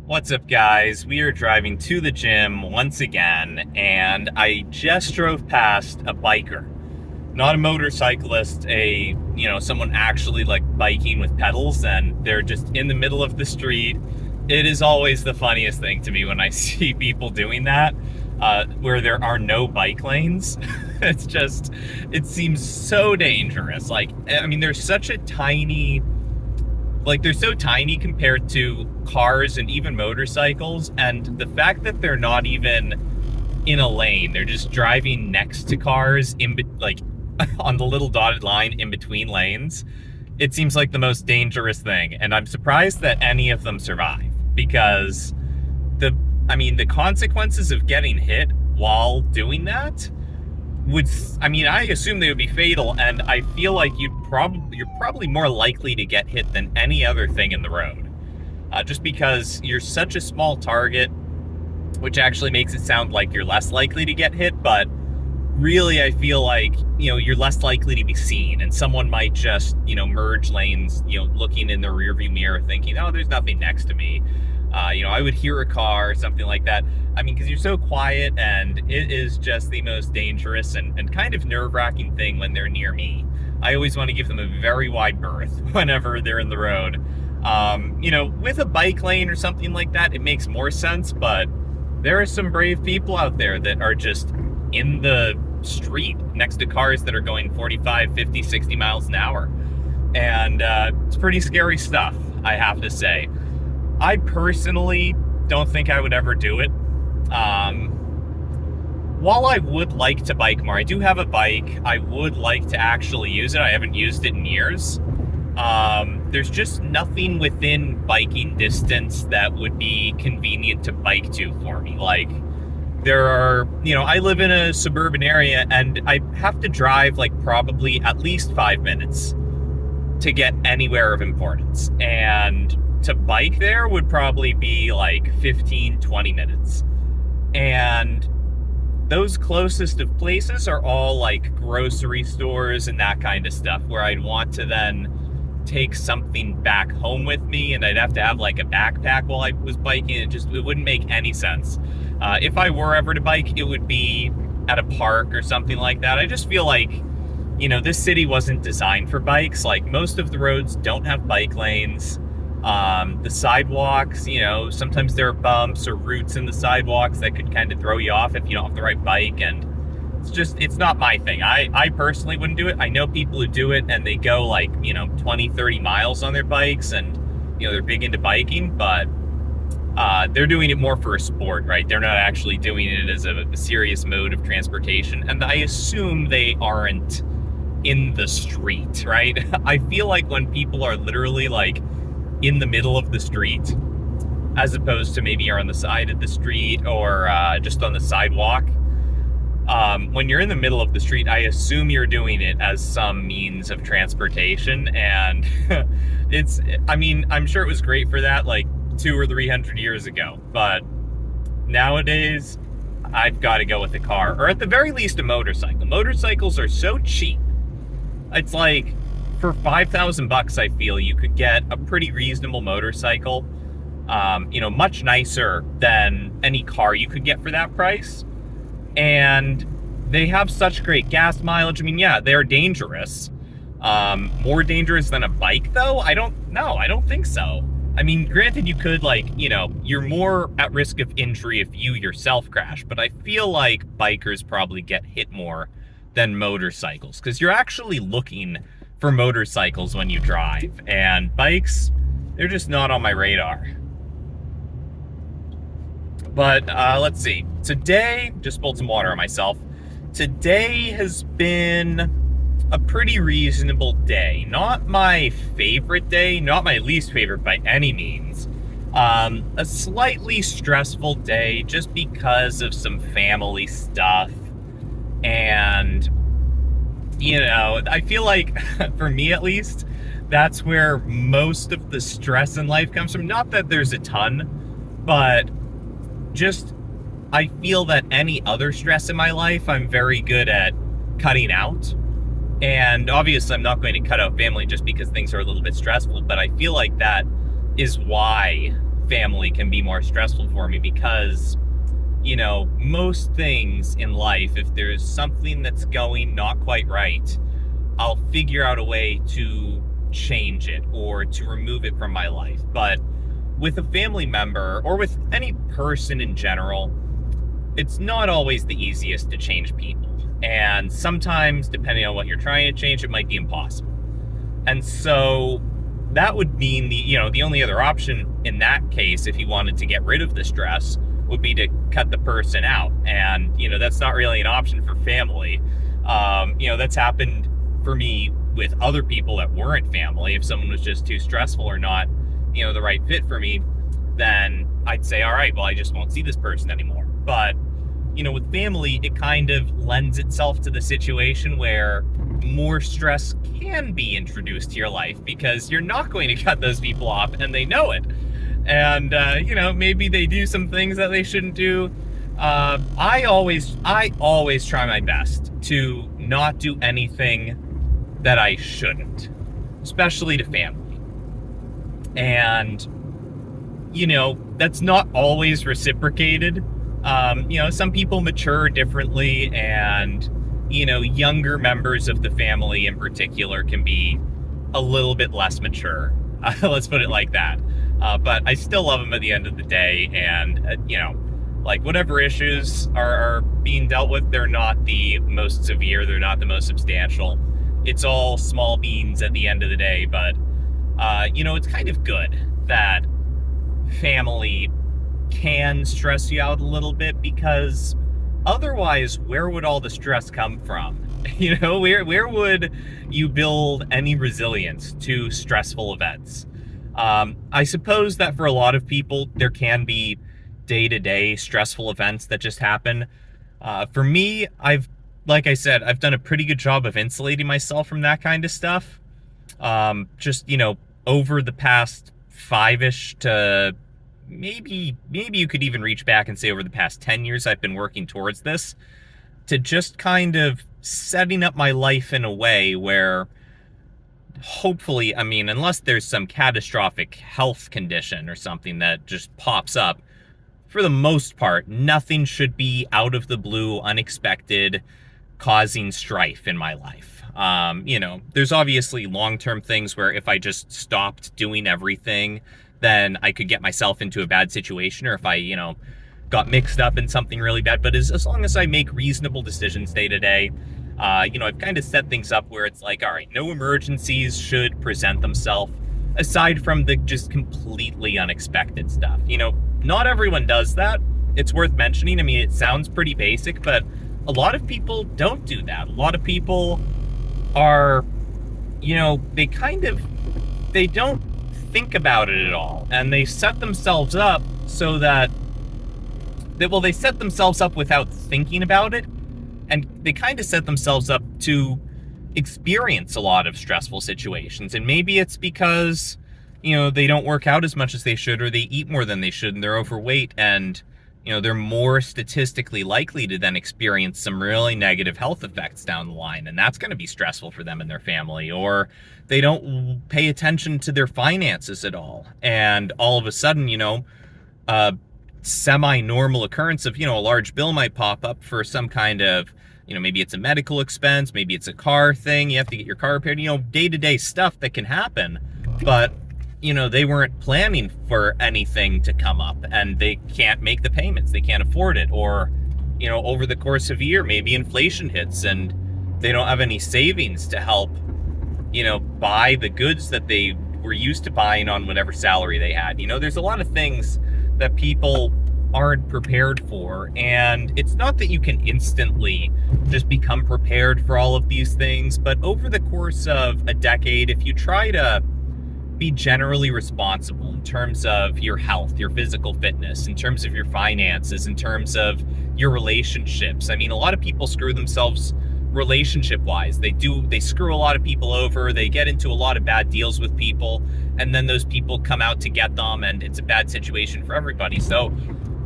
What's up, guys? We are driving to the gym once again, and I just drove past a biker. Not a motorcyclist, someone actually like biking with pedals, and they're just in the middle of the street. It is always the funniest thing to me when I see people doing that, where there are no bike lanes. It seems so dangerous. There's such a tiny they're so tiny compared to cars and even motorcycles, and the fact that they're not even in a lane, they're just driving next to cars on the little dotted line in between lanes. It seems like the most dangerous thing, and I'm surprised that any of them survive, because the consequences of getting hit while doing that I assume they would be fatal, and I feel like you're probably more likely to get hit than any other thing in the road, just because you're such a small target, which actually makes it sound like you're less likely to get hit, but really I feel like, you're less likely to be seen, and someone might just, merge lanes, looking in the rearview mirror thinking, oh, there's nothing next to me. I would hear a car or something like that. Because you're so quiet, and it is just the most dangerous and kind of nerve-wracking thing when they're near me. I always want to give them a very wide berth whenever they're in the road. With a bike lane or something like that, it makes more sense, but there are some brave people out there that are just in the street next to cars that are going 45, 50, 60 miles an hour. And it's pretty scary stuff, I have to say. I personally don't think I would ever do it. While I would like to bike more, I do have a bike. I would like to actually use it. I haven't used it in years. There's just nothing within biking distance that would be convenient to bike to for me. I live in a suburban area, and I have to drive probably at least 5 minutes to get anywhere of importance. And to bike there would probably be 15, 20 minutes. And those closest of places are all grocery stores and that kind of stuff, where I'd want to then take something back home with me, and I'd have to have a backpack while I was biking. It wouldn't make any sense. If I were ever to bike, it would be at a park or something like that. I just feel like, this city wasn't designed for bikes. Most of the roads don't have bike lanes. The sidewalks, sometimes there are bumps or roots in the sidewalks that could kind of throw you off if you don't have the right bike, and it's not my thing. I personally wouldn't do it. I know people who do it, and they go 20, 30 miles on their bikes, and, they're big into biking, but they're doing it more for a sport, right? They're not actually doing it as a serious mode of transportation, and I assume they aren't in the street, right? I feel like when people are literally in the middle of the street, as opposed to maybe you're on the side of the street or just on the sidewalk. When you're in the middle of the street, I assume you're doing it as some means of transportation, and I'm sure it was great for that 200 or 300 years ago, but nowadays I've got to go with a car, or at the very least a motorcycle. Motorcycles are so cheap. It's for $5,000, I feel you could get a pretty reasonable motorcycle, much nicer than any car you could get for that price. And they have such great gas mileage. Yeah, they're dangerous. More dangerous than a bike, though? I don't think so. Granted, you could, you're more at risk of injury if you yourself crash, but I feel like bikers probably get hit more than motorcycles, because you're actually looking for motorcycles when you drive, and bikes, they're just not on my radar. But let's see. Today, just spilled some water on myself. Today has been a pretty reasonable day. Not my favorite day, not my least favorite by any means. A slightly stressful day just because of some family stuff. And I feel like, for me at least, that's where most of the stress in life comes from. Not that there's a ton, but just I feel that any other stress in my life, I'm very good at cutting out. And obviously, I'm not going to cut out family just because things are a little bit stressful, but I feel like that is why family can be more stressful for me because, most things in life, if there's something that's going not quite right, I'll figure out a way to change it or to remove it from my life. But with a family member or with any person in general, it's not always the easiest to change people. And sometimes, depending on what you're trying to change, it might be impossible. And so that would mean the only other option in that case, if you wanted to get rid of the stress, would be to cut the person out. And, that's not really an option for family. That's happened for me with other people that weren't family. If someone was just too stressful or not, the right fit for me, then I'd say, all right, well, I just won't see this person anymore. But, with family, it kind of lends itself to the situation where more stress can be introduced to your life because you're not going to cut those people off and they know it. And, maybe they do some things that they shouldn't do. I always try my best to not do anything that I shouldn't, especially to family. And, that's not always reciprocated. Some people mature differently, and, younger members of the family in particular can be a little bit less mature. Let's put it like that. But I still love them at the end of the day. And, whatever issues are being dealt with, they're not the most severe. They're not the most substantial. It's all small beans at the end of the day. But, it's kind of good that family can stress you out a little bit, because otherwise, where would all the stress come from? Where would you build any resilience to stressful events? I suppose that for a lot of people, there can be day-to-day stressful events that just happen. For me, like I said, I've done a pretty good job of insulating myself from that kind of stuff. Just, over the past 5-ish to maybe you could even reach back and say over the past 10 years, I've been working towards this, to just kind of setting up my life in a way where hopefully, unless there's some catastrophic health condition or something that just pops up, for the most part, nothing should be out of the blue, unexpected, causing strife in my life. There's obviously long-term things where if I just stopped doing everything, then I could get myself into a bad situation, or if I, got mixed up in something really bad. But as long as I make reasonable decisions day to day, I've kind of set things up where it's like, all right, no emergencies should present themselves aside from the just completely unexpected stuff. Not everyone does that. It's worth mentioning. It sounds pretty basic, but a lot of people don't do that. A lot of people are, they don't think about it at all. And they set themselves up so that they set themselves up without thinking about it. And they kind of set themselves up to experience a lot of stressful situations. And maybe it's because, they don't work out as much as they should, or they eat more than they should, and they're overweight, and, they're more statistically likely to then experience some really negative health effects down the line. And that's going to be stressful for them and their family. Or they don't pay attention to their finances at all. And all of a sudden, semi-normal occurrence of, a large bill might pop up for some kind of, maybe it's a medical expense, maybe it's a car thing, you have to get your car repaired, day-to-day stuff that can happen. But, they weren't planning for anything to come up, and they can't make the payments, they can't afford it. Or, over the course of a year, maybe inflation hits and they don't have any savings to help, buy the goods that they were used to buying on whatever salary they had. There's a lot of things that people aren't prepared for. And it's not that you can instantly just become prepared for all of these things, but over the course of a decade, if you try to be generally responsible in terms of your health, your physical fitness, in terms of your finances, in terms of your relationships. A lot of people screw themselves relationship-wise. They screw a lot of people over, they get into a lot of bad deals with people, and then those people come out to get them, and it's a bad situation for everybody. So,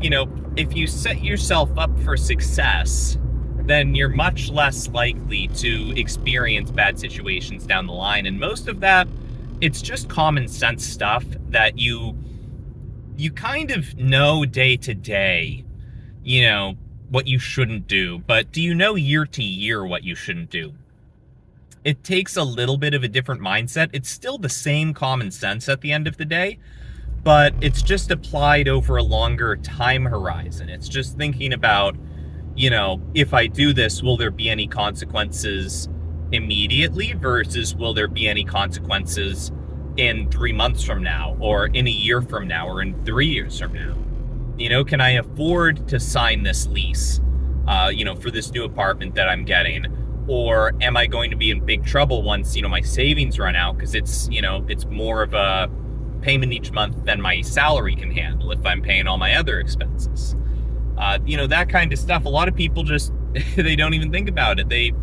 if you set yourself up for success, then you're much less likely to experience bad situations down the line. And most of that, it's just common sense stuff that you you kind of know day to day, you know, what you shouldn't do, but do you know year to year what you shouldn't do? It takes a little bit of a different mindset. It's still the same common sense at the end of the day, but it's just applied over a longer time horizon. It's just thinking about, if I do this, will there be any consequences immediately versus will there be any consequences in 3 months from now, or in a year from now, or in 3 years from now? Can I afford to sign this lease, for this new apartment that I'm getting? Or am I going to be in big trouble once, my savings run out? Because it's more of a payment each month than my salary can handle if I'm paying all my other expenses. That kind of stuff. A lot of people just, they don't even think about it.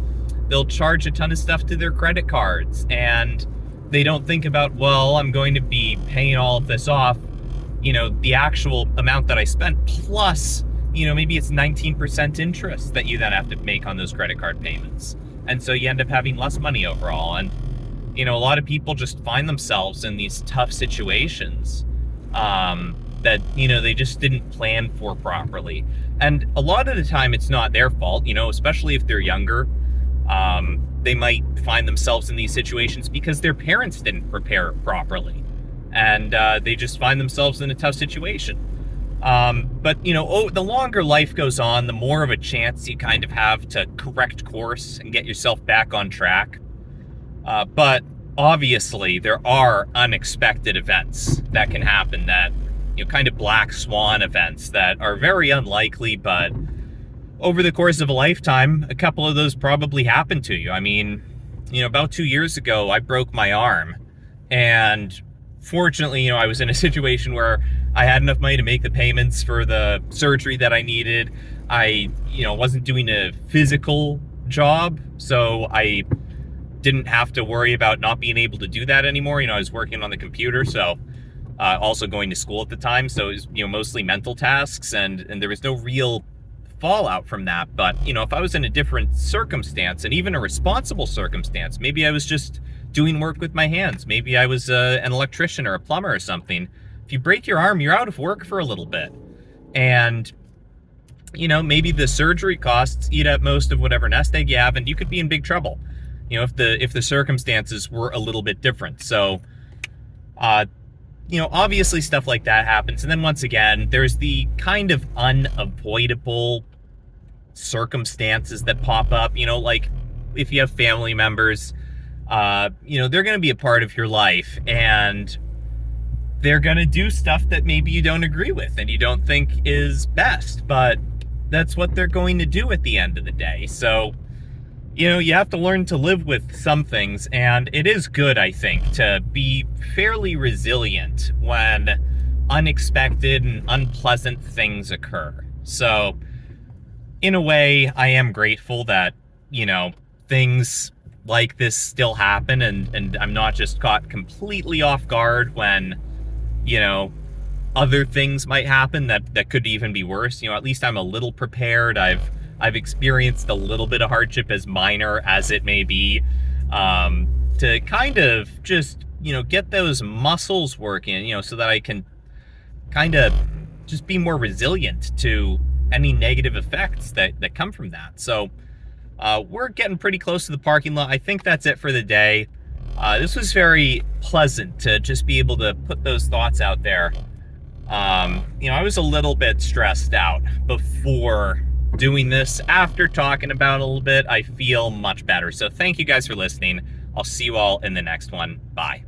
They'll charge a ton of stuff to their credit cards, and they don't think about, well, I'm going to be paying all of this off, the actual amount that I spent, plus, maybe it's 19% interest that you then have to make on those credit card payments. And so you end up having less money overall. And, a lot of people just find themselves in these tough situations that, they just didn't plan for properly. And a lot of the time it's not their fault, especially if they're younger. They might find themselves in these situations because their parents didn't prepare properly. And they just find themselves in a tough situation. But, the longer life goes on, the more of a chance you kind of have to correct course and get yourself back on track. But obviously, there are unexpected events that can happen, that, kind of black swan events that are very unlikely, but over the course of a lifetime, a couple of those probably happen to you. I mean, about 2 years ago, I broke my arm, and fortunately, I was in a situation where I had enough money to make the payments for the surgery that I needed. I, wasn't doing a physical job, so I didn't have to worry about not being able to do that anymore. I was working on the computer, so also going to school at the time. So it was, mostly mental tasks, and there was no real fallout from that. But, if I was in a different circumstance, and even a responsible circumstance, maybe I was just doing work with my hands. Maybe I was an electrician or a plumber or something. If you break your arm, you're out of work for a little bit. And, maybe the surgery costs eat up most of whatever nest egg you have, and you could be in big trouble, if the circumstances were a little bit different. So, obviously stuff like that happens. And then once again, there's the kind of unavoidable circumstances that pop up, like if you have family members, they're going to be a part of your life, and they're going to do stuff that maybe you don't agree with and you don't think is best, but that's what they're going to do at the end of the day. So, you have to learn to live with some things, and it is good, I think, to be fairly resilient when unexpected and unpleasant things occur. So, in a way, I am grateful that, things like this still happen, and I'm not just caught completely off guard when, other things might happen that could even be worse. At least I'm a little prepared. I've experienced a little bit of hardship, as minor as it may be, to kind of just, get those muscles working, so that I can kind of just be more resilient to any negative effects that come from that. So we're getting pretty close to the parking lot. I think that's it for the day. This was very pleasant to just be able to put those thoughts out there. I was a little bit stressed out before doing this. After talking about it a little bit, I feel much better. So thank you guys for listening. I'll see you all in the next one. Bye.